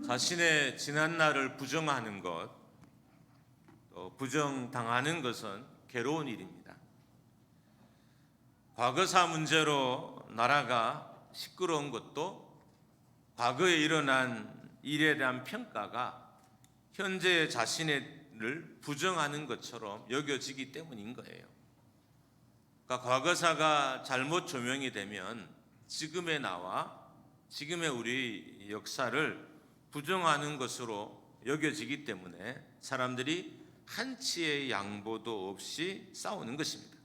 자신의 지난 날을 부정하는 것, 또 부정당하는 것은 괴로운 일입니다. 과거사 문제로 나라가 시끄러운 것도 과거에 일어난 일에 대한 평가가 현재의 자신을 부정하는 것처럼 여겨지기 때문인 거예요. 그러니까 과거사가 잘못 조명이 되면 지금의 나와 지금의 우리 역사를 부정하는 것으로 여겨지기 때문에 사람들이 한치의 양보도 없이 싸우는 것입니다.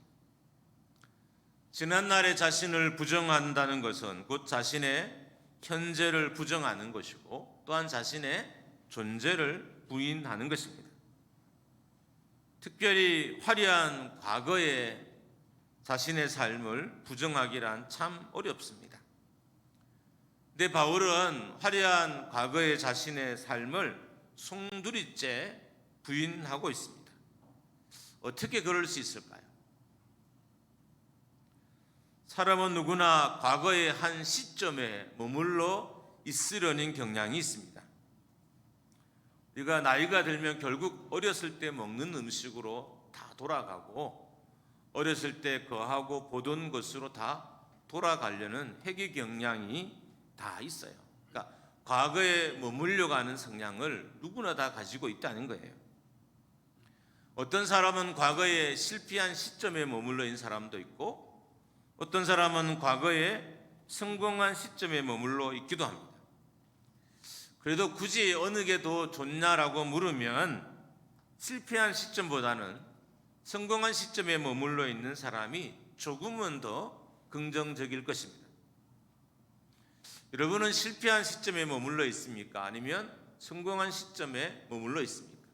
지난날의 자신을 부정한다는 것은 곧 자신의 현재를 부정하는 것이고 또한 자신의 존재를 부인하는 것입니다. 특별히 화려한 과거의 자신의 삶을 부정하기란 참 어렵습니다. 근데 바울은 화려한 과거의 자신의 삶을 송두리째 부인하고 있습니다. 어떻게 그럴 수 있을까요? 사람은 누구나 과거의 한 시점에 머물러 있으려는 경향이 있습니다. 우리가 나이가 들면 결국 어렸을 때 먹는 음식으로 다 돌아가고 어렸을 때 거하고 보던 것으로 다 돌아가려는 회귀 경향이 다 있어요. 그러니까 과거에 머물려고 하는 성향을 누구나 다 가지고 있다는 거예요. 어떤 사람은 과거에 실패한 시점에 머물러 있는 사람도 있고 어떤 사람은 과거에 성공한 시점에 머물러 있기도 합니다. 그래도 굳이 어느 게 더 좋냐라고 물으면 실패한 시점보다는 성공한 시점에 머물러 있는 사람이 조금은 더 긍정적일 것입니다. 여러분은 실패한 시점에 머물러 있습니까? 아니면 성공한 시점에 머물러 있습니까?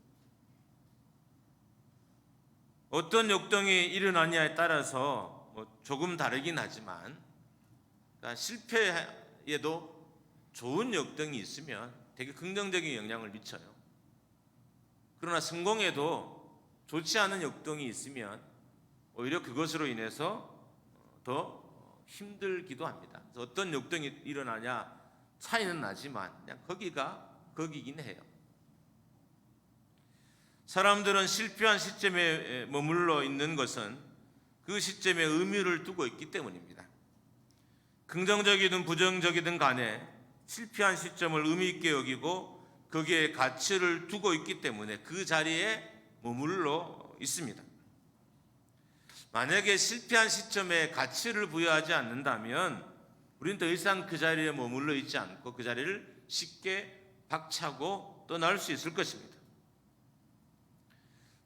어떤 역동이 일어나냐에 따라서 조금 다르긴 하지만 실패에도 좋은 역동이 있으면 되게 긍정적인 영향을 미쳐요. 그러나 성공에도 좋지 않은 역동이 있으면 오히려 그것으로 인해서 더 힘들기도 합니다. 그래서 어떤 역동이 일어나냐 차이는 나지만 그냥 거기가 거기긴 해요. 사람들은 실패한 시점에 머물러 있는 것은 그 시점에 의미를 두고 있기 때문입니다. 긍정적이든 부정적이든 간에 실패한 시점을 의미 있게 여기고 거기에 가치를 두고 있기 때문에 그 자리에 머물러 있습니다. 만약에 실패한 시점에 가치를 부여하지 않는다면 우리는 더 이상 그 자리에 머물러 있지 않고 그 자리를 쉽게 박차고 떠날 수 있을 것입니다.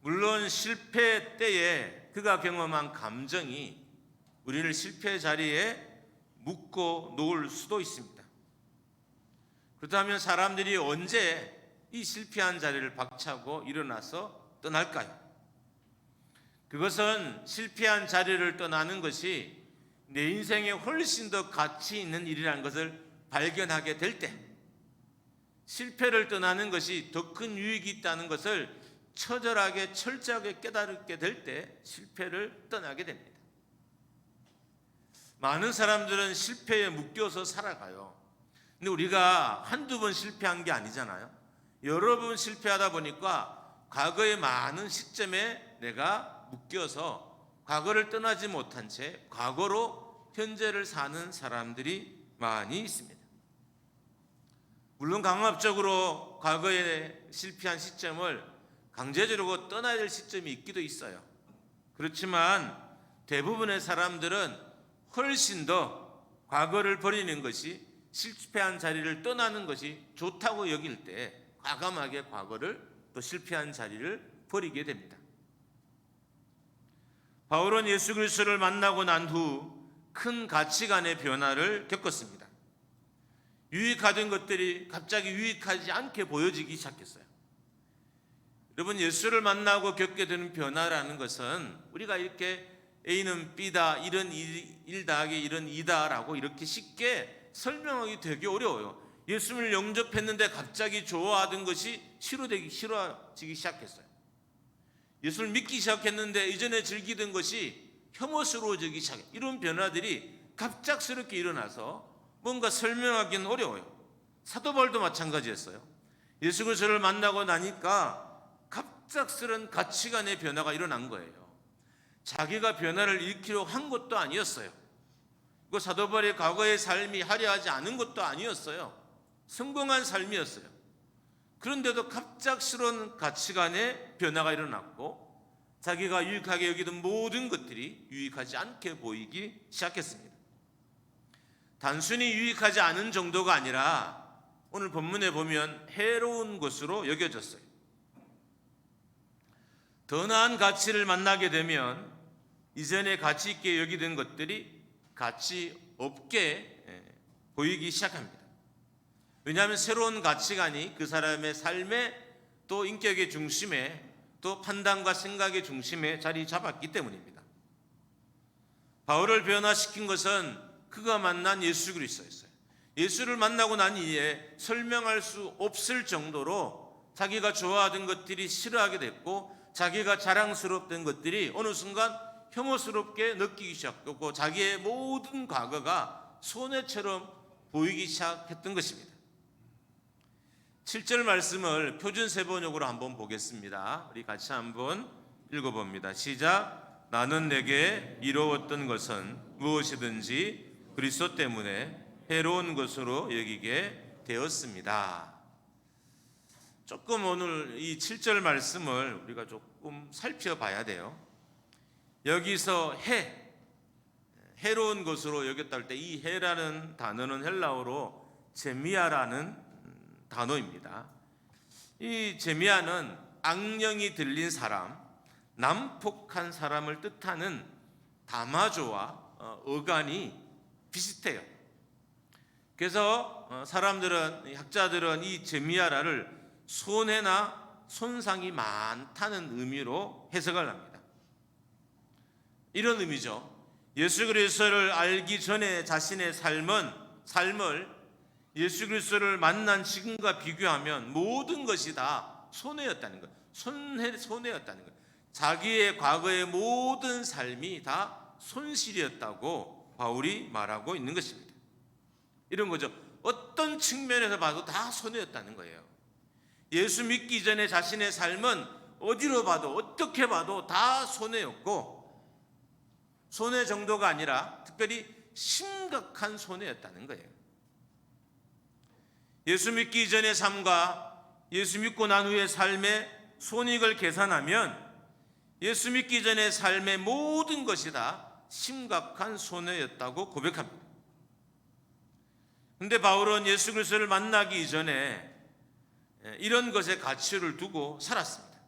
물론 실패 때에 그가 경험한 감정이 우리를 실패 자리에 묶어 놓을 수도 있습니다. 그렇다면 사람들이 언제 이 실패한 자리를 박차고 일어나서 떠날까요? 그것은 실패한 자리를 떠나는 것이 내 인생에 훨씬 더 가치 있는 일이라는 것을 발견하게 될 때, 실패를 떠나는 것이 더 큰 유익이 있다는 것을 처절하게 철저하게 깨닫게 될 때 실패를 떠나게 됩니다. 많은 사람들은 실패에 묶여서 살아가요. 근데 우리가 한두 번 실패한 게 아니잖아요. 여러 번 실패하다 보니까 과거의 많은 시점에 내가 묶여서 과거를 떠나지 못한 채 과거로 현재를 사는 사람들이 많이 있습니다. 물론 강압적으로 과거에 실패한 시점을 강제적으로 떠나야 될 시점이 있기도 있어요. 그렇지만 대부분의 사람들은 훨씬 더 과거를 버리는 것이 실패한 자리를 떠나는 것이 좋다고 여길 때 과감하게 과거를 또 실패한 자리를 버리게 됩니다. 바울은 예수 그리스도를 만나고 난 후 큰 가치관의 변화를 겪었습니다. 유익하던 것들이 갑자기 유익하지 않게 보여지기 시작했어요. 여러분, 예수를 만나고 겪게 되는 변화라는 것은 우리가 이렇게 A는 B다, 이런 1 더하기 1은 2다라고 이렇게 쉽게 설명하기 되게 어려워요. 예수를 영접했는데 갑자기 좋아하던 것이 싫어지기 시작했어요. 예수를 믿기 시작했는데 이전에 즐기던 것이 혐오스러워지기 시작해요. 이런 변화들이 갑작스럽게 일어나서 뭔가 설명하기는 어려워요. 사도 바울도 마찬가지였어요. 예수 그리스도를 만나고 나니까 갑작스런 가치관의 변화가 일어난 거예요. 자기가 변화를 일으키려고 한 것도 아니었어요. 그 사도 바울의 과거의 삶이 화려하지 않은 것도 아니었어요. 성공한 삶이었어요. 그런데도 갑작스러운 가치관의 변화가 일어났고 자기가 유익하게 여기던 모든 것들이 유익하지 않게 보이기 시작했습니다. 단순히 유익하지 않은 정도가 아니라 오늘 본문에 보면 해로운 것으로 여겨졌어요. 더 나은 가치를 만나게 되면 이전에 가치 있게 여기던 것들이 가치 없게 보이기 시작합니다. 왜냐하면 새로운 가치관이 그 사람의 삶의 또 인격의 중심에 또 판단과 생각의 중심에 자리 잡았기 때문입니다. 바울을 변화시킨 것은 그가 만난 예수 그리스도였어요. 예수를 만나고 난 이후에 설명할 수 없을 정도로 자기가 좋아하던 것들이 싫어하게 됐고 자기가 자랑스러웠던 것들이 어느 순간 혐오스럽게 느끼기 시작했고 자기의 모든 과거가 손해처럼 보이기 시작했던 것입니다. 7절 말씀을 표준 세번역으로 한번 보겠습니다. 우리 같이 한번 읽어봅니다. 시작. 나는 내게 이로웠던 것은 무엇이든지 그리스도 때문에 해로운 것으로 여기게 되었습니다. 조금 오늘 이 7절 말씀을 우리가 조금 살펴봐야 돼요. 여기서 해로운 것으로 여겼다 할 때 이 해라는 단어는 헬라어로 제미아라는 단어입니다. 이 제미아는 악령이 들린 사람, 난폭한 사람을 뜻하는 다마조와 어간이 비슷해요. 그래서 사람들은, 학자들은 이 제미아라를 손해나 손상이 많다는 의미로 해석을 합니다. 이런 의미죠. 예수 그리스도를 알기 전에 자신의 삶을 예수 그리스도를 만난 지금과 비교하면 모든 것이 다 손해였다는 거예요. 손해였다는 거예요. 자기의 과거의 모든 삶이 다 손실이었다고 바울이 말하고 있는 것입니다. 이런 거죠. 어떤 측면에서 봐도 다 손해였다는 거예요. 예수 믿기 전에 자신의 삶은 어디로 봐도 어떻게 봐도 다 손해였고 손해 정도가 아니라 특별히 심각한 손해였다는 거예요. 예수 믿기 전의 삶과 예수 믿고 난 후의 삶의 손익을 계산하면 예수 믿기 전의 삶의 모든 것이 다 심각한 손해였다고 고백합니다. 그런데 바울은 예수 그리스도를 만나기 이전에 이런 것에 가치를 두고 살았습니다.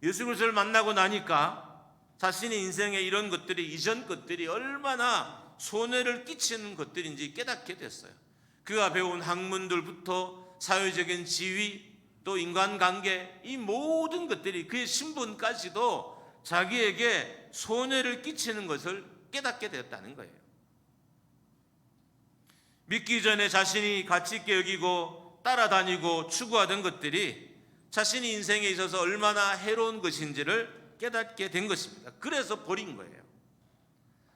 예수 그리스도를 만나고 나니까 자신의 인생에 이런 것들이 이전 것들이 얼마나 손해를 끼치는 것들인지 깨닫게 됐어요. 그가 배운 학문들부터 사회적인 지위 또 인간관계 이 모든 것들이 그의 신분까지도 자기에게 손해를 끼치는 것을 깨닫게 되었다는 거예요. 믿기 전에 자신이 가치 있게 여기고 따라다니고 추구하던 것들이 자신의 인생에 있어서 얼마나 해로운 것인지를 깨닫게 된 것입니다. 그래서 버린 거예요.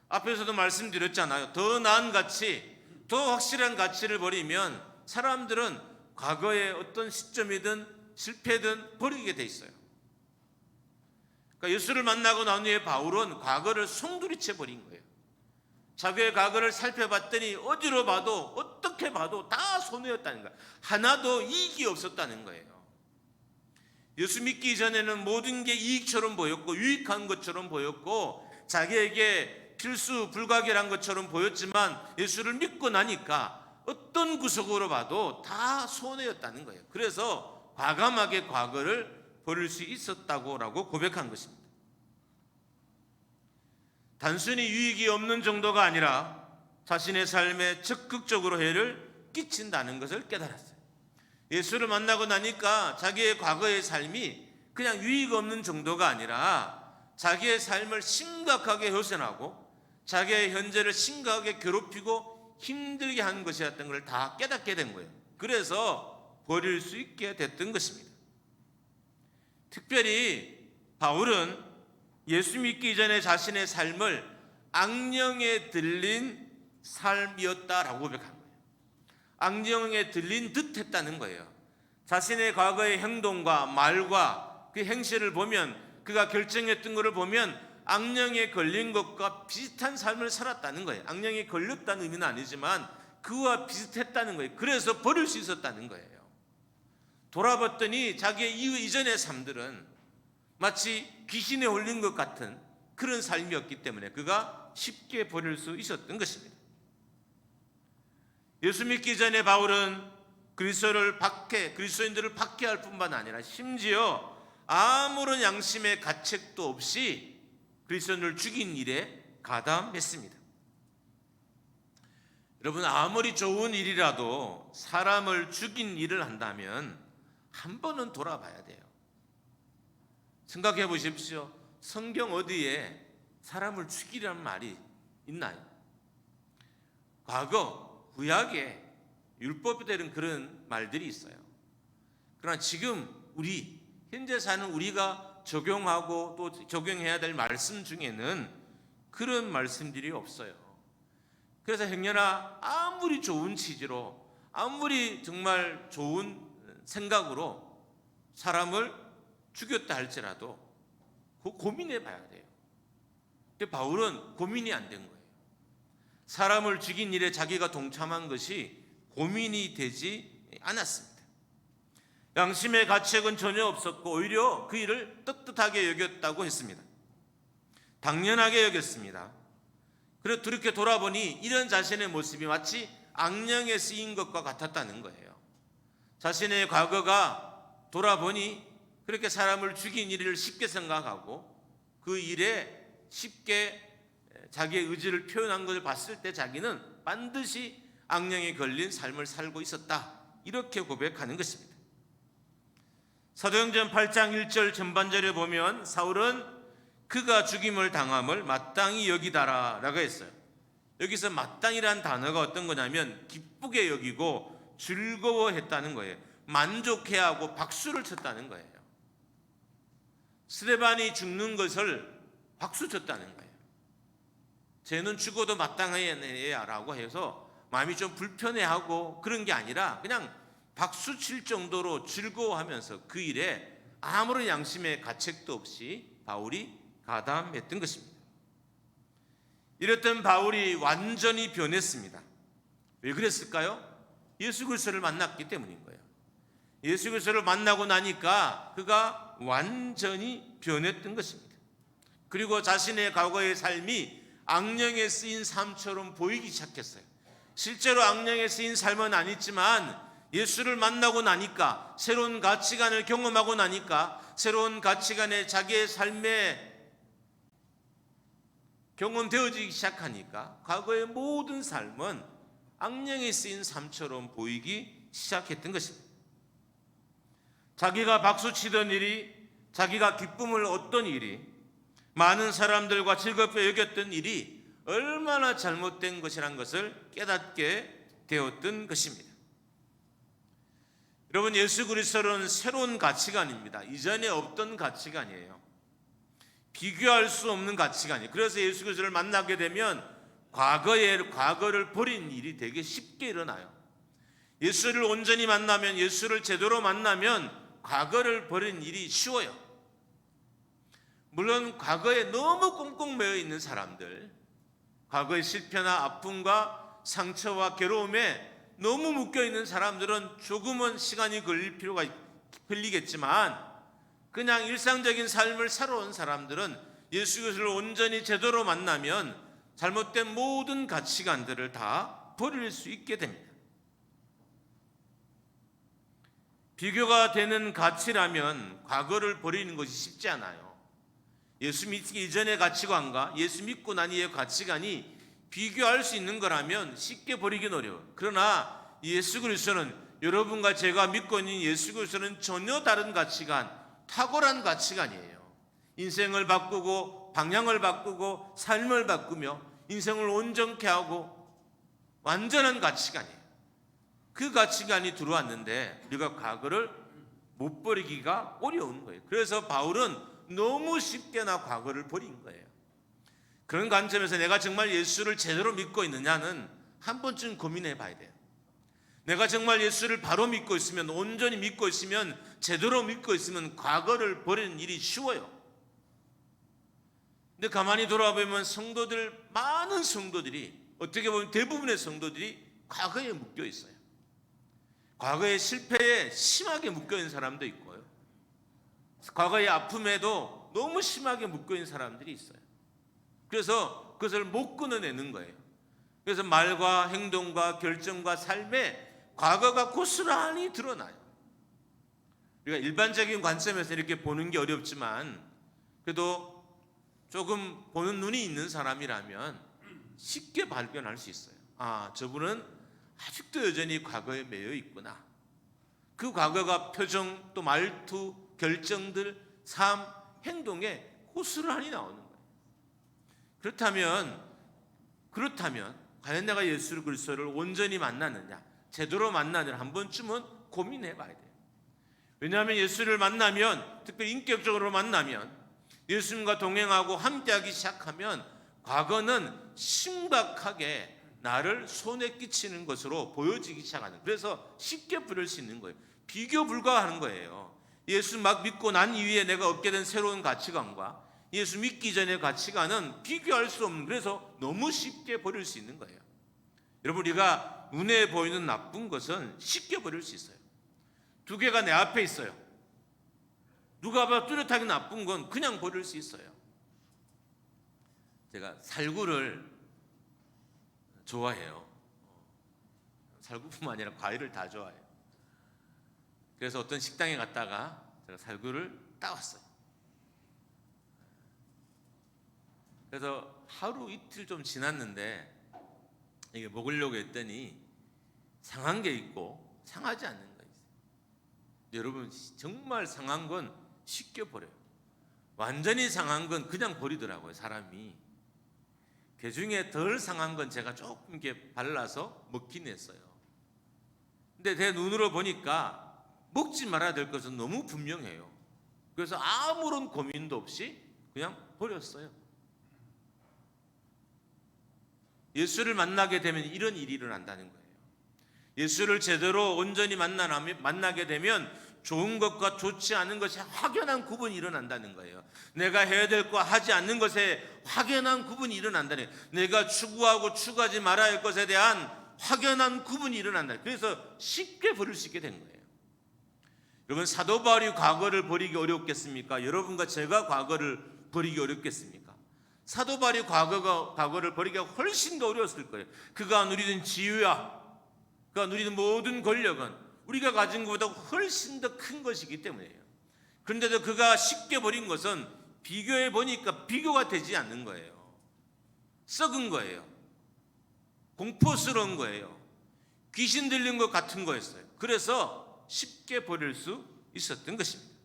앞에서도 말씀드렸잖아요. 더 나은 가치, 더 확실한 가치를 버리면 사람들은 과거의 어떤 시점이든 실패든 버리게 돼 있어요. 그러니까 예수를 만나고 난 후에 바울은 과거를 송두리째 버린 거예요. 자기의 과거를 살펴봤더니 어디로 봐도 어떻게 봐도 다 손해였다는 거예요. 하나도 이익이 없었다는 거예요. 예수 믿기 전에는 모든 게 이익처럼 보였고 유익한 것처럼 보였고 자기에게 필수 불가결한 것처럼 보였지만 예수를 믿고 나니까 어떤 구석으로 봐도 다 손해였다는 거예요. 그래서 과감하게 과거를 버릴 수 있었다고 고백한 것입니다. 단순히 유익이 없는 정도가 아니라 자신의 삶에 적극적으로 해를 끼친다는 것을 깨달았어요. 예수를 만나고 나니까 자기의 과거의 삶이 그냥 유익 없는 정도가 아니라 자기의 삶을 심각하게 훼손하고 자기의 현재를 심각하게 괴롭히고 힘들게 하는 것이었던 걸 다 깨닫게 된 거예요. 그래서 버릴 수 있게 됐던 것입니다. 특별히 바울은 예수 믿기 전에 자신의 삶을 악령에 들린 삶이었다라고 고백한 거예요. 악령에 들린 듯 했다는 거예요. 자신의 과거의 행동과 말과 그 행실을 보면, 그가 결정했던 것을 보면 악령에 걸린 것과 비슷한 삶을 살았다는 거예요. 악령에 걸렸다는 의미는 아니지만 그와 비슷했다는 거예요. 그래서 버릴 수 있었다는 거예요. 돌아봤더니 자기의 이전의 삶들은 마치 귀신에 홀린 것 같은 그런 삶이었기 때문에 그가 쉽게 버릴 수 있었던 것입니다. 예수 믿기 전에 바울은 그리스도인들을 박해할 뿐만 아니라 심지어 아무런 양심의 가책도 없이 그리스도인을 죽인 일에 가담했습니다. 여러분, 아무리 좋은 일이라도 사람을 죽인 일을 한다면 한 번은 돌아봐야 돼요. 생각해 보십시오. 성경 어디에 사람을 죽이라는 말이 있나요? 과거 구약에 율법에 대한 그런 말들이 있어요. 그러나 지금 현재 사는 우리가 적용하고 또 적용해야 될 말씀 중에는 그런 말씀들이 없어요. 그래서 행여나 아무리 좋은 취지로, 아무리 정말 좋은 생각으로 사람을 죽였다 할지라도 고민해 봐야 돼요. 근데 바울은 고민이 안 된 거예요. 사람을 죽인 일에 자기가 동참한 것이 고민이 되지 않았습니다. 양심의 가책은 전혀 없었고 오히려 그 일을 떳떳하게 여겼다고 했습니다. 당연하게 여겼습니다. 그래서 그렇게 돌아보니 이런 자신의 모습이 마치 악령에 쓰인 것과 같았다는 거예요. 자신의 과거가 돌아보니 그렇게 사람을 죽인 일을 쉽게 생각하고 그 일에 쉽게 자기의 의지를 표현한 것을 봤을 때 자기는 반드시 악령에 걸린 삶을 살고 있었다, 이렇게 고백하는 것입니다. 사도행전 8장 1절 전반절에 보면 사울은 그가 죽임을 당함을 마땅히 여기다라 라고 했어요. 여기서 마땅이라는 단어가 어떤 거냐면 기쁘게 여기고 즐거워했다는 거예요. 만족해하고 박수를 쳤다는 거예요. 스데반이 죽는 것을 박수 쳤다는 거예요. 쟤는 죽어도 마땅해야 라고 해서 마음이 좀 불편해하고 그런 게 아니라 그냥 박수 칠 정도로 즐거워하면서 그 일에 아무런 양심의 가책도 없이 바울이 가담했던 것입니다. 이랬던 바울이 완전히 변했습니다. 왜 그랬을까요? 예수 그리스도를 만났기 때문인 거예요. 예수 그리스도를 만나고 나니까 그가 완전히 변했던 것입니다. 그리고 자신의 과거의 삶이 악령에 쓰인 삶처럼 보이기 시작했어요. 실제로 악령에 쓰인 삶은 아니지만 예수를 만나고 나니까, 새로운 가치관을 경험하고 나니까, 새로운 가치관에 자기의 삶에 경험되어지기 시작하니까 과거의 모든 삶은 악령에 쓰인 삶처럼 보이기 시작했던 것입니다. 자기가 박수치던 일이, 자기가 기쁨을 얻던 일이, 많은 사람들과 즐겁게 여겼던 일이 얼마나 잘못된 것이란 것을 깨닫게 되었던 것입니다. 여러분, 예수 그리스도는 새로운 가치관입니다. 이전에 없던 가치관이에요. 비교할 수 없는 가치관이에요. 그래서 예수 그리스도를 만나게 되면 과거를 버린 일이 되게 쉽게 일어나요. 예수를 온전히 만나면, 예수를 제대로 만나면 과거를 버린 일이 쉬워요. 물론 과거에 너무 꽁꽁 매여 있는 사람들, 과거의 실패나 아픔과 상처와 괴로움에 너무 묶여있는 사람들은 조금은 시간이 걸리겠지만 그냥 일상적인 삶을 살아온 사람들은 예수 그리스도를 온전히 제대로 만나면 잘못된 모든 가치관들을 다 버릴 수 있게 됩니다. 비교가 되는 가치라면 과거를 버리는 것이 쉽지 않아요. 예수 믿기 이전의 가치관과 예수 믿고 난 이후의 가치관이 비교할 수 있는 거라면 쉽게 버리긴 어려워요. 그러나 예수 그리스도는, 여러분과 제가 믿고 있는 예수 그리스도는 전혀 다른 가치관, 탁월한 가치관이에요. 인생을 바꾸고 방향을 바꾸고 삶을 바꾸며 인생을 온전케 하고 완전한 가치관이에요. 그 가치관이 들어왔는데 우리가 과거를 못 버리기가 어려운 거예요. 그래서 바울은 너무 쉽게나 과거를 버린 거예요. 그런 관점에서 내가 정말 예수를 제대로 믿고 있느냐는 한 번쯤 고민해 봐야 돼요. 내가 정말 예수를 바로 믿고 있으면, 온전히 믿고 있으면, 제대로 믿고 있으면 과거를 버리는 일이 쉬워요. 근데 가만히 돌아보면 많은 성도들이, 어떻게 보면 대부분의 성도들이 과거에 묶여 있어요. 과거의 실패에 심하게 묶여 있는 사람도 있고요. 과거의 아픔에도 너무 심하게 묶여 있는 사람들이 있어요. 그래서 그것을 못 끊어내는 거예요. 그래서 말과 행동과 결정과 삶에 과거가 고스란히 드러나요. 우리가 일반적인 관점에서 이렇게 보는 게 어렵지만, 그래도 조금 보는 눈이 있는 사람이라면 쉽게 발견할 수 있어요. 아, 저분은 아직도 여전히 과거에 매여 있구나. 그 과거가 표정, 또 말투, 결정들, 삶, 행동에 고스란히 나오는 거예요. 그렇다면 과연 내가 예수 그리스도를 온전히 만나느냐, 제대로 만나느냐 한 번쯤은 고민해 봐야 돼요. 왜냐하면 예수를 만나면, 특별히 인격적으로 만나면, 예수님과 동행하고 함께하기 시작하면 과거는 심각하게 나를 손에 끼치는 것으로 보여지기 시작하는, 그래서 쉽게 부를 수 있는 거예요. 비교 불가하는 거예요. 예수 막 믿고 난 이후에 내가 얻게 된 새로운 가치관과 예수 믿기 전의 가치관은 비교할 수 없는, 그래서 너무 쉽게 버릴 수 있는 거예요. 여러분, 우리가 눈에 보이는 나쁜 것은 쉽게 버릴 수 있어요. 두 개가 내 앞에 있어요. 누가 봐도 뚜렷하게 나쁜 건 그냥 버릴 수 있어요. 제가 살구를 좋아해요. 살구뿐만 아니라 과일을 다 좋아해요. 그래서 어떤 식당에 갔다가 제가 살구를 따왔어요. 그래서 하루 이틀 좀 지났는데 이게 먹으려고 했더니 상한 게 있고 상하지 않는 거 있어요. 여러분, 정말 상한 건 쉽게 버려요. 완전히 상한 건 그냥 버리더라고요, 사람이. 그 중에 덜 상한 건 제가 조금 이렇게 발라서 먹긴 했어요. 근데 제 눈으로 보니까 먹지 말아야 될 것은 너무 분명해요. 그래서 아무런 고민도 없이 그냥 버렸어요. 예수를 만나게 되면 이런 일이 일어난다는 거예요. 예수를 제대로 온전히 만나게 되면 좋은 것과 좋지 않은 것에 확연한 구분이 일어난다는 거예요. 내가 해야 될 거 하지 않는 것에 확연한 구분이 일어난다는 거예요. 내가 추구하고 추구하지 말아야 할 것에 대한 확연한 구분이 일어난다. 그래서 쉽게 버릴 수 있게 된 거예요. 여러분, 사도 바울이 과거를 버리기 어렵겠습니까? 여러분과 제가 과거를 버리기 어렵겠습니까? 사도 바울이 과거를 버리기가 훨씬 더 어려웠을 거예요. 그가 누리던 지위와 그가 누리는 모든 권력은 우리가 가진 것보다 훨씬 더 큰 것이기 때문이에요. 그런데도 그가 쉽게 버린 것은 비교해 보니까 비교가 되지 않는 거예요. 썩은 거예요. 공포스러운 거예요. 귀신 들린 것 같은 거였어요. 그래서 쉽게 버릴 수 있었던 것입니다.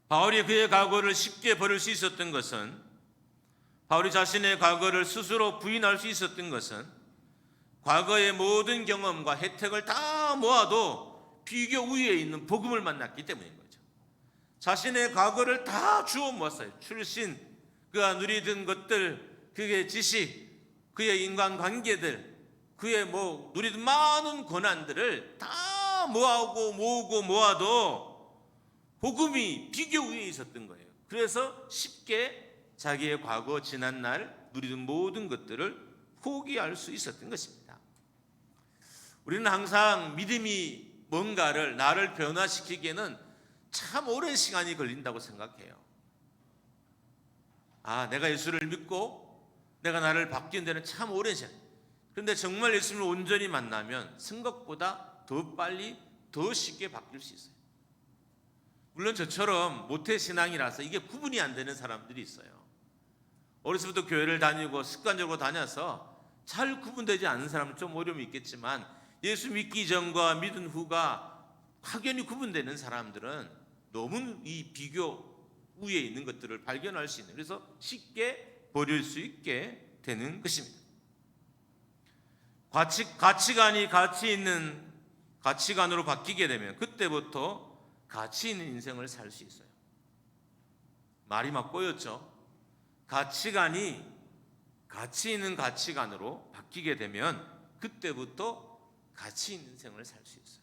바울이 그의 과거를 쉽게 버릴 수 있었던 것은, 바울이 자신의 과거를 스스로 부인할 수 있었던 것은, 과거의 모든 경험과 혜택을 다 모아도 비교 우위에 있는 복음을 만났기 때문인 거죠. 자신의 과거를 다 주워 모았어요. 출신, 그가 누리던 것들, 그의 지식, 그의 인간관계들, 그의 누리던 많은 고난들을 다 모으고 모아도 복음이 비교 위에 있었던 거예요. 그래서 쉽게 자기의 과거, 지난날 누리던 모든 것들을 포기할 수 있었던 것입니다. 우리는 항상 믿음이 뭔가를, 나를 변화시키기에는 참 오랜 시간이 걸린다고 생각해요. 내가 예수를 믿고 내가 나를 바뀌는 데는 참 오랜 시간. 그런데 정말 예수님을 온전히 만나면 생각보다 더 빨리, 더 쉽게 바뀔 수 있어요. 물론 저처럼 모태신앙이라서 이게 구분이 안 되는 사람들이 있어요. 어렸을 때부터 교회를 다니고 습관적으로 다녀서 잘 구분되지 않는 사람은 좀 어려움이 있겠지만, 예수 믿기 전과 믿은 후가 확연히 구분되는 사람들은 너무 이 비교 위에 있는 것들을 발견할 수 있는, 그래서 쉽게 버릴 수 있게 되는 것입니다. 가치관이 가치 있는 가치관으로 바뀌게 되면 그때부터 가치 있는 인생을 살 수 있어요. 말이 막 꼬였죠. 가치관이 가치 있는 가치관으로 바뀌게 되면 그때부터 가치 있는 생을 살 수 있어요.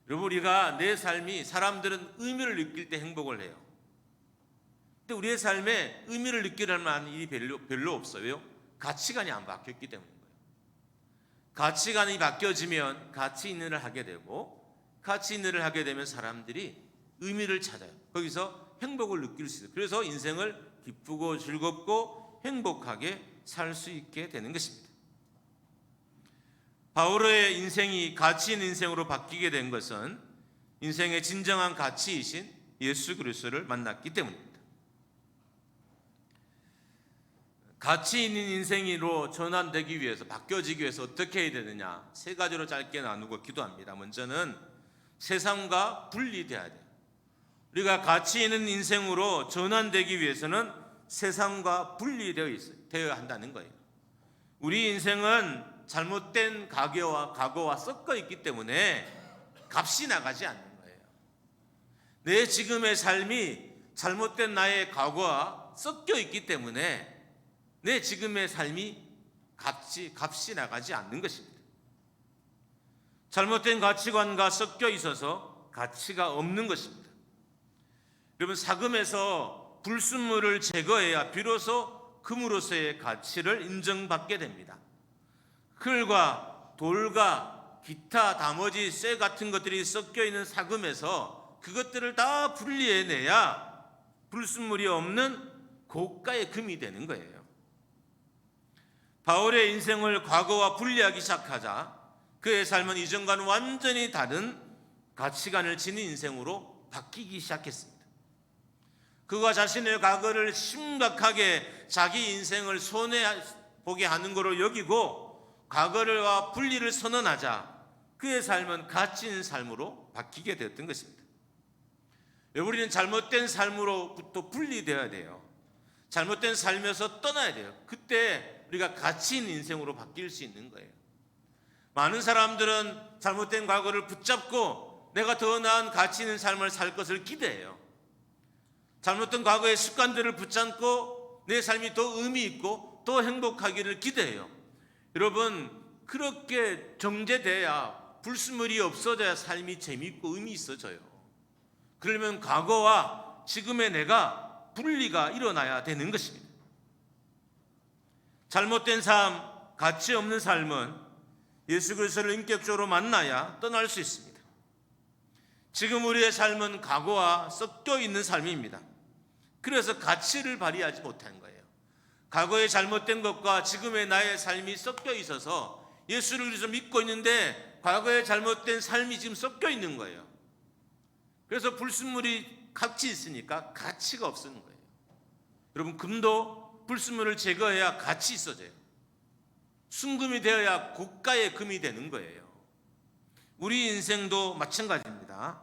여러분, 우리가 내 삶이, 사람들은 의미를 느낄 때 행복을 해요. 근데 우리의 삶에 의미를 느끼려 만한 일이 별로 없어요. 가치관이 안 바뀌었기 때문인 거예요. 가치관이 바뀌어지면 가치 있는 일을 하게 되고, 가치 있는 일을 하게 되면 사람들이 의미를 찾아요. 거기서 행복을 느낄 수 있어요. 그래서 인생을 기쁘고 즐겁고 행복하게 살 수 있게 되는 것입니다. 바오로의 인생이 가치 있는 인생으로 바뀌게 된 것은 인생의 진정한 가치이신 예수 그리스도를 만났기 때문입니다. 가치 있는 인생으로 전환되기 위해서, 바뀌어지기 위해서 어떻게 해야 되느냐, 세 가지로 짧게 나누고 기도합니다. 먼저는 세상과 분리돼야 돼요. 우리가 가치 있는 인생으로 전환되기 위해서는 세상과 분리되어야 한다는 거예요. 우리 인생은 잘못된 과거와 섞여 있기 때문에 값이 나가지 않는 거예요. 내 지금의 삶이 잘못된 나의 과거와 섞여 있기 때문에 내 지금의 삶이 값이 나가지 않는 것입니다. 잘못된 가치관과 섞여 있어서 가치가 없는 것입니다. 여러분, 사금에서 불순물을 제거해야 비로소 금으로서의 가치를 인정받게 됩니다. 흙과 돌과 기타 나머지 쇠 같은 것들이 섞여 있는 사금에서 그것들을 다 분리해내야 불순물이 없는 고가의 금이 되는 거예요. 바울의 인생을 과거와 분리하기 시작하자 그의 삶은 이전과는 완전히 다른 가치관을 지닌 인생으로 바뀌기 시작했습니다. 그가 자신의 과거를 심각하게 자기 인생을 손해보게 하는 것으로 여기고 과거와 분리를 선언하자 그의 삶은 가치 있는 삶으로 바뀌게 되었던 것입니다. 우리는 잘못된 삶으로부터 분리되어야 돼요. 잘못된 삶에서 떠나야 돼요. 그때 우리가 가치 있는 인생으로 바뀔 수 있는 거예요. 많은 사람들은 잘못된 과거를 붙잡고 내가 더 나은 가치 있는 삶을 살 것을 기대해요. 잘못된 과거의 습관들을 붙잡고 내 삶이 더 의미 있고 더 행복하기를 기대해요. 여러분, 그렇게 정제돼야, 불순물이 없어져야 삶이 재미있고 의미 있어져요. 그러면 과거와 지금의 내가 분리가 일어나야 되는 것입니다. 잘못된 삶, 가치 없는 삶은 예수 그리스도를 인격적으로 만나야 떠날 수 있습니다. 지금 우리의 삶은 과거와 섞여 있는 삶입니다. 그래서 가치를 발휘하지 못한 거예요. 과거의 잘못된 것과 지금의 나의 삶이 섞여 있어서 예수를 그래서 믿고 있는데 과거의 잘못된 삶이 지금 섞여 있는 거예요. 그래서 불순물이 같이 있으니까 가치가 없는 거예요. 여러분, 금도 불순물을 제거해야 가치 있어져요. 순금이 되어야 고가의 금이 되는 거예요. 우리 인생도 마찬가지입니다.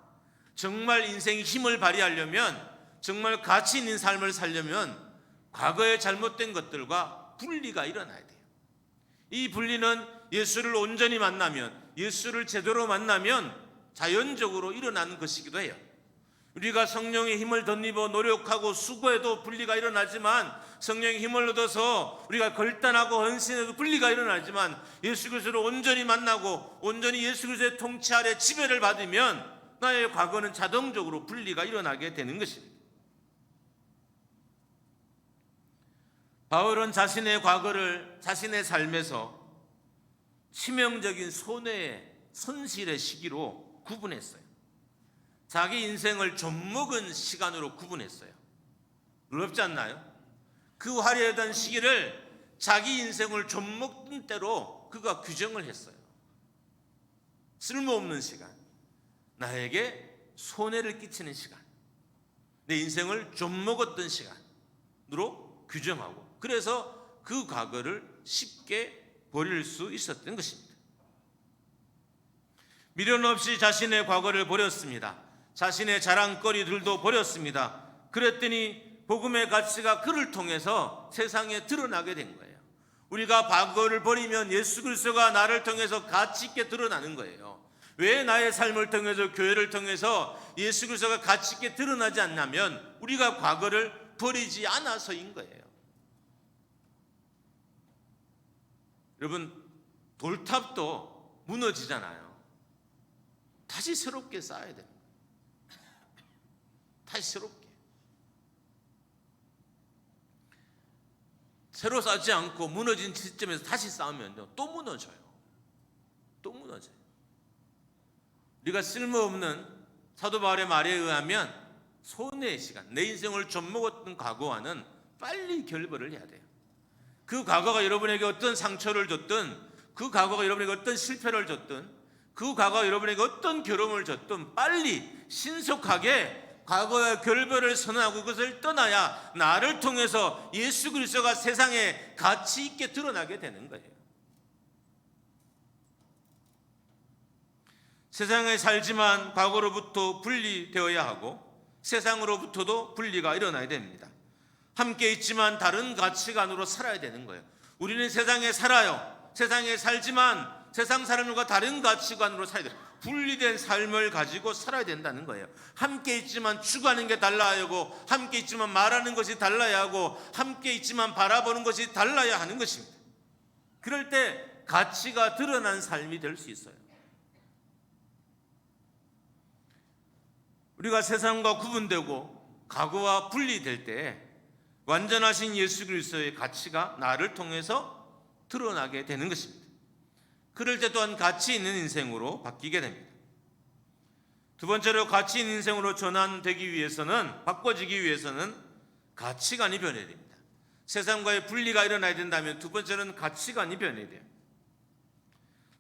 정말 인생이 힘을 발휘하려면, 정말 가치 있는 삶을 살려면 과거의 잘못된 것들과 분리가 일어나야 돼요. 이 분리는 예수를 온전히 만나면, 예수를 제대로 만나면 자연적으로 일어나는 것이기도 해요. 우리가 성령의 힘을 덧입어 노력하고 수고해도 분리가 일어나지만, 성령의 힘을 얻어서 우리가 결단하고 헌신해도 분리가 일어나지만, 예수 그리스도를 온전히 만나고 온전히 예수 그리스도의 통치 아래 지배를 받으면 나의 과거는 자동적으로 분리가 일어나게 되는 것입니다. 바울은 자신의 과거를 자신의 삶에서 치명적인 손해의 손실의 시기로 구분했어요. 자기 인생을 좀먹은 시간으로 구분했어요. 어렵지 않나요? 그 화려했던 시기를 자기 인생을 좀먹는 때로 그가 규정을 했어요. 쓸모없는 시간, 나에게 손해를 끼치는 시간, 내 인생을 좀먹었던 시간으로 규정하고, 그래서 그 과거를 쉽게 버릴 수 있었던 것입니다. 미련 없이 자신의 과거를 버렸습니다. 자신의 자랑거리들도 버렸습니다. 그랬더니 복음의 가치가 그를 통해서 세상에 드러나게 된 거예요. 우리가 과거를 버리면 예수 그리스도가 나를 통해서 가치 있게 드러나는 거예요. 왜 나의 삶을 통해서, 교회를 통해서 예수 그리스도가 가치 있게 드러나지 않냐면 우리가 과거를 버리지 않아서인 거예요. 여러분, 돌탑도 무너지잖아요. 다시 새롭게 쌓아야 돼요. 다시 새롭게. 새로 쌓지 않고 무너진 시점에서 다시 쌓으면 또 무너져요. 또 무너져요. 우리가 쓸모없는 사도 바울의 말에 의하면 손해의 시간, 내 인생을 좀먹었던 과거와는 빨리 결별을 해야 돼요. 그 과거가 여러분에게 어떤 상처를 줬든, 그 과거가 여러분에게 어떤 실패를 줬든, 그 과거가 여러분에게 어떤 괴로움을 줬든 빨리 신속하게 과거의 결별을 선언하고 그것을 떠나야 나를 통해서 예수 그리스도가 세상에 가치 있게 드러나게 되는 거예요. 세상에 살지만 과거로부터 분리되어야 하고 세상으로부터도 분리가 일어나야 됩니다. 함께 있지만 다른 가치관으로 살아야 되는 거예요. 우리는 세상에 살아요. 세상에 살지만 세상 사람들과 다른 가치관으로 살아야 돼요. 분리된 삶을 가지고 살아야 된다는 거예요. 함께 있지만 추구하는 게 달라야 하고, 함께 있지만 말하는 것이 달라야 하고, 함께 있지만 바라보는 것이 달라야 하는 것입니다. 그럴 때 가치가 드러난 삶이 될 수 있어요. 우리가 세상과 구분되고 과거와 분리될 때 완전하신 예수 그리스도의 가치가 나를 통해서 드러나게 되는 것입니다. 그럴 때 또한 가치 있는 인생으로 바뀌게 됩니다. 두 번째로 가치 있는 인생으로 전환되기 위해서는, 바꿔지기 위해서는 가치관이 변해야 됩니다. 세상과의 분리가 일어나야 된다면 두 번째는 가치관이 변해야 돼요.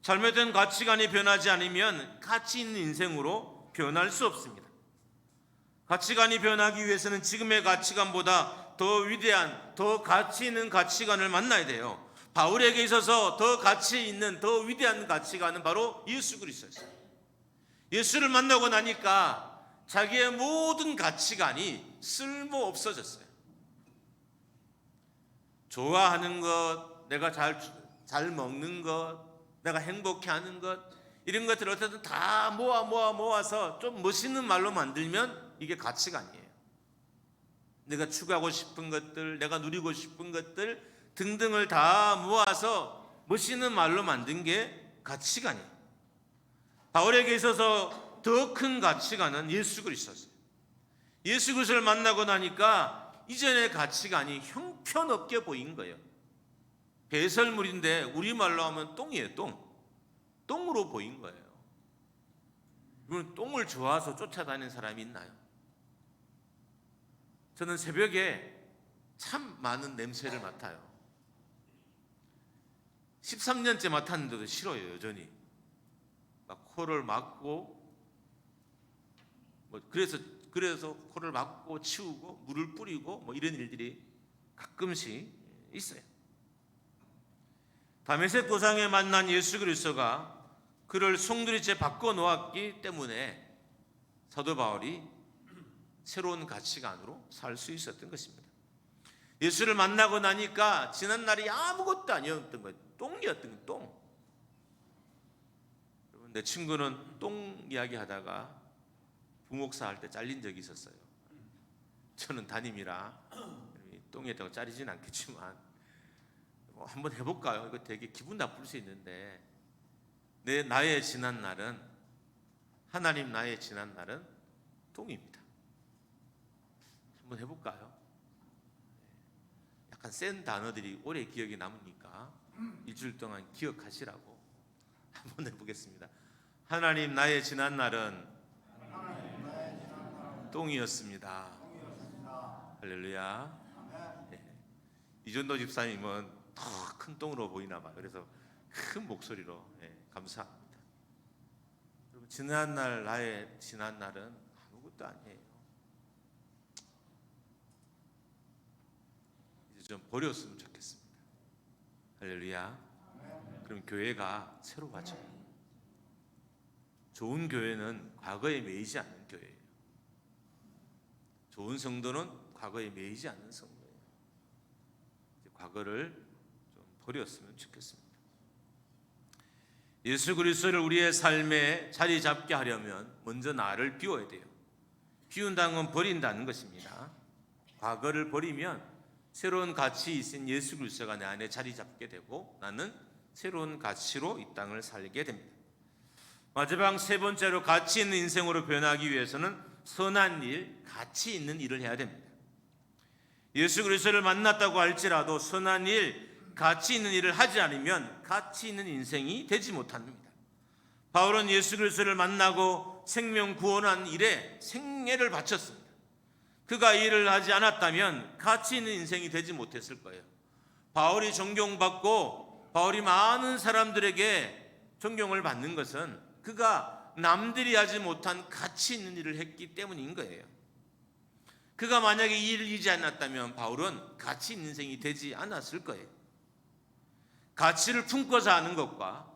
잘못된 가치관이 변하지 않으면 가치 있는 인생으로 변할 수 없습니다. 가치관이 변하기 위해서는 지금의 가치관보다 더 위대한, 더 가치 있는 가치관을 만나야 돼요. 바울에게 있어서 더 가치 있는, 더 위대한 가치관은 바로 예수 그리스도였어요. 예수를 만나고 나니까 자기의 모든 가치관이 쓸모 없어졌어요. 좋아하는 것, 내가 잘 먹는 것, 내가 행복해하는 것, 이런 것들을 어쨌든 다 모아서 좀 멋있는 말로 만들면 이게 가치관이에요. 내가 추구하고 싶은 것들, 내가 누리고 싶은 것들 등등을 다 모아서 멋있는 말로 만든 게 가치관이에요. 바울에게 있어서 더 큰 가치관은 예수 그리스도였어요. 예수 그리스도를 만나고 나니까 이전의 가치관이 형편없게 보인 거예요. 배설물인데 우리말로 하면 똥이에요. 똥으로 보인 거예요. 여러분, 똥을 좋아서 쫓아다니는 사람이 있나요? 저는 새벽에 참 많은 냄새를 맡아요. 13년째 맡았는데도 싫어요. 여전히 막 코를 막고 그래서 코를 막고 치우고 물을 뿌리고 이런 일들이 가끔씩 있어요. 다메섹 도상에 만난 예수 그리스도가 그를 송두리째 바꿔 놓았기 때문에 사도 바울이 새로운 가치관으로 살 수 있었던 것입니다. 예수를 만나고 나니까 지난 날이 아무것도 아니었던 거예요. 똥이었던 거예요. 똥. 내 친구는 똥 이야기 하다가 부목사 할 때 잘린 적이 있었어요. 저는 담임이라 똥에 대고 자르진 않겠지만 한번 해볼까요? 이거 되게 기분 나쁠 수 있는데 나의 지난 날은, 하나님 나의 지난 날은 똥입니다. 한번 해볼까요? 약간 센 단어들이 오래 기억에 남으니까 일주일 동안 기억하시라고 한번 해보겠습니다. 하나님 나의 지난 날은 똥이었습니다. 할렐루야. 이전도 집사님은 더 큰 똥으로 보이나 봐요. 그래서 큰 목소리로 감사합니다. 여러분, 지난 날, 나의 지난 날은 아무것도 아니에요. 이제 좀 버렸으면 좋겠습니다. 할렐루야. 그럼 교회가 새로워져. 좋은 교회는 과거에 매이지 않는 교회예요. 좋은 성도는 과거에 매이지 않는 성도예요. 과거를 좀 버렸으면 좋겠습니다. 예수 그리스도를 우리의 삶에 자리 잡게 하려면 먼저 나를 비워야 돼요. 비운다는 건 버린다는 것입니다. 과거를 버리면 새로운 가치 있는 예수 그리스도가 내 안에 자리 잡게 되고 나는 새로운 가치로 이 땅을 살게 됩니다. 마지막 세 번째로 가치 있는 인생으로 변하기 위해서는 선한 일, 가치 있는 일을 해야 됩니다. 예수 그리스도를 만났다고 할지라도 선한 일, 가치 있는 일을 하지 않으면 가치 있는 인생이 되지 못합니다. 바울은 예수 그리스도를 만나고 생명 구원한 일에 생애를 바쳤습니다. 그가 이 일을 하지 않았다면 가치 있는 인생이 되지 못했을 거예요. 바울이 존경받고 바울이 많은 사람들에게 존경을 받는 것은 그가 남들이 하지 못한 가치 있는 일을 했기 때문인 거예요. 그가 만약에 이 일을 하지 않았다면 바울은 가치 있는 인생이 되지 않았을 거예요. 가치를 품고자 하는 것과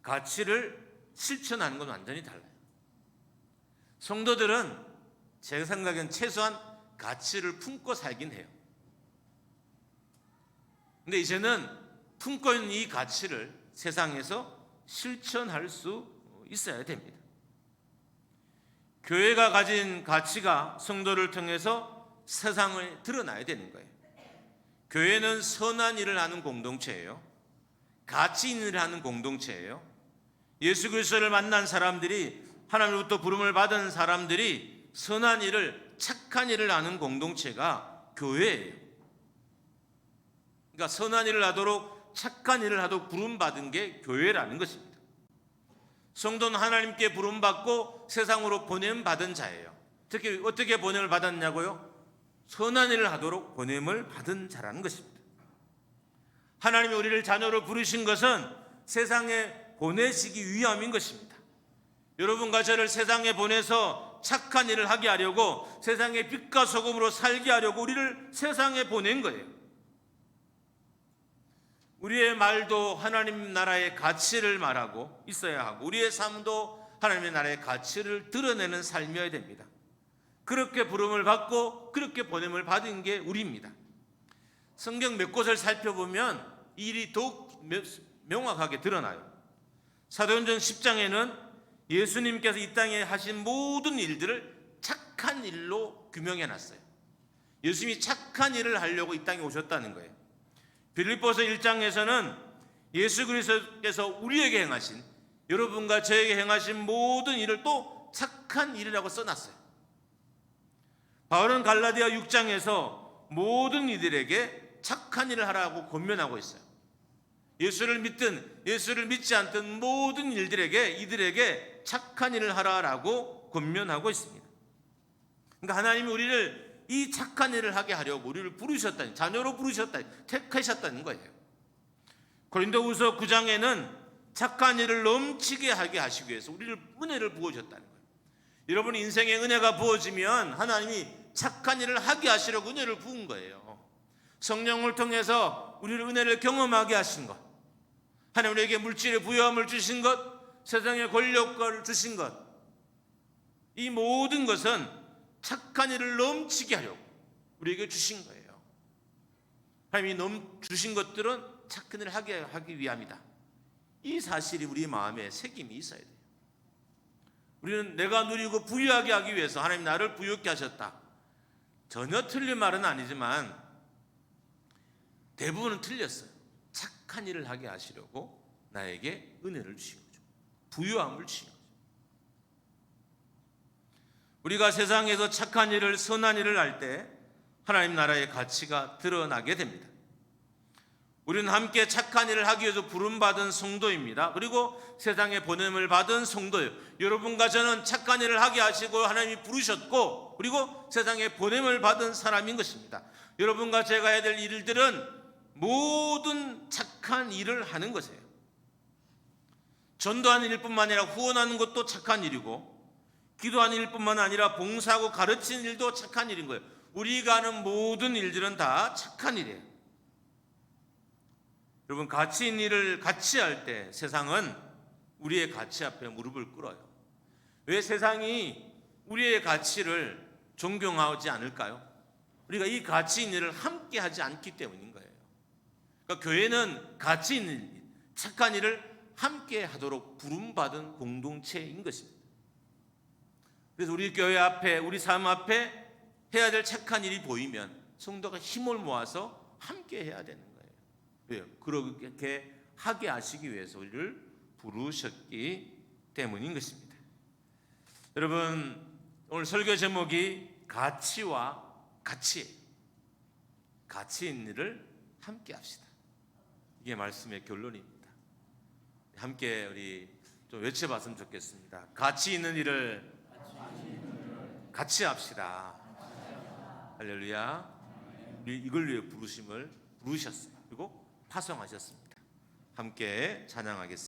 가치를 실천하는 건 완전히 달라요. 성도들은 제 생각엔 최소한 가치를 품고 살긴 해요. 근데 이제는 품고 있는 이 가치를 세상에서 실천할 수 있어야 됩니다. 교회가 가진 가치가 성도를 통해서 세상에 드러나야 되는 거예요. 교회는 선한 일을 하는 공동체예요. 가치 있는 일을 하는 공동체예요. 예수 그리스도를 만난 사람들이, 하나님으로부터 부름을 받은 사람들이 선한 일을, 착한 일을 하는 공동체가 교회예요. 그러니까 선한 일을 하도록, 착한 일을 하도록 부름받은 게 교회라는 것입니다. 성도는 하나님께 부름받고 세상으로 보냄받은 자예요. 특히 어떻게 보냄을 받았냐고요? 선한 일을 하도록 보냄을 받은 자라는 것입니다. 하나님이 우리를 자녀로 부르신 것은 세상에 보내시기 위함인 것입니다. 여러분과 저를 세상에 보내서 착한 일을 하게 하려고, 세상의 빛과 소금으로 살게 하려고 우리를 세상에 보낸 거예요. 우리의 말도 하나님 나라의 가치를 말하고 있어야 하고, 우리의 삶도 하나님의 나라의 가치를 드러내는 삶이어야 됩니다. 그렇게 부름을 받고 그렇게 보냄을 받은 게 우리입니다. 성경 몇 곳을 살펴보면 이 일이 더욱 명확하게 드러나요. 사도행전 10장에는 예수님께서 이 땅에 하신 모든 일들을 착한 일로 규명해놨어요. 예수님이 착한 일을 하려고 이 땅에 오셨다는 거예요. 빌립보서 1장에서는 예수 그리스도께서 우리에게 행하신, 여러분과 저에게 행하신 모든 일을 또 착한 일이라고 써놨어요. 바울은 갈라디아 6장에서 모든 이들에게 착한 일을 하라고 권면하고 있어요. 예수를 믿든 예수를 믿지 않든 모든 이들에게 착한 일을 하라라고 권면하고 있습니다. 그러니까 하나님이 우리를 이 착한 일을 하게 하려고 우리를 부르셨다니, 자녀로 부르셨다니, 택하셨다는 거예요. 고린도후서 9장에는 착한 일을 넘치게 하게 하시기 위해서 우리를 은혜를 부어주셨다는 거예요. 여러분 인생에 은혜가 부어지면 하나님이 착한 일을 하게 하시려고 은혜를 부은 거예요. 성령을 통해서 우리를 은혜를 경험하게 하신 것, 하나님 우리에게 물질의 부여함을 주신 것, 세상의 권력을 주신 것, 이 모든 것은 착한 일을 넘치게 하려고 우리에게 주신 거예요. 하나님이 주신 것들은 착한 일을 하기 위함이다. 이 사실이 우리 마음에 새김이 있어야 돼요. 우리는 내가 누리고 부유하게 하기 위해서 하나님 나를 부유케 하셨다. 전혀 틀린 말은 아니지만 대부분은 틀렸어요. 착한 일을 하게 하시려고 나에게 은혜를 주신 거죠. 부유함을 주신 거죠. 우리가 세상에서 착한 일을, 선한 일을 할 때 하나님 나라의 가치가 드러나게 됩니다. 우리는 함께 착한 일을 하기 위해서 부름받은 성도입니다. 그리고 세상에 보냄을 받은 성도예요. 여러분과 저는 착한 일을 하게 하시고 하나님이 부르셨고, 그리고 세상에 보냄을 받은 사람인 것입니다. 여러분과 제가 해야 될 일들은 모든 착한 일을 하는 것이에요. 전도하는 일뿐만 아니라 후원하는 것도 착한 일이고, 기도하는 일뿐만 아니라 봉사하고 가르치는 일도 착한 일인 거예요. 우리가 하는 모든 일들은 다 착한 일이에요. 여러분, 가치 있는 일을 같이 할 때 세상은 우리의 가치 앞에 무릎을 꿇어요. 왜 세상이 우리의 가치를 존경하지 않을까요? 우리가 이 가치 있는 일을 함께 하지 않기 때문인 거예요. 그러니까 교회는 가치 있는 일, 착한 일을 함께 하도록 부름받은 공동체인 것입니다. 그래서 우리 교회 앞에, 우리 삶 앞에 해야 될 착한 일이 보이면 성도가 힘을 모아서 함께 해야 되는 거예요. 왜요? 그렇게 하게 하시기 위해서 우리를 부르셨기 때문인 것입니다. 여러분, 오늘 설교 제목이 가치와 가치 있는 일을 함께 합시다. 이게 말씀의 결론입니다. 함께 우리 좀 외쳐봤으면 좋겠습니다. 가치 있는 일을 같이 합시다. 할렐루야. 우리 이걸 위해 부르셨어요. 그리고 파송하셨습니다. 함께 찬양하겠습니다.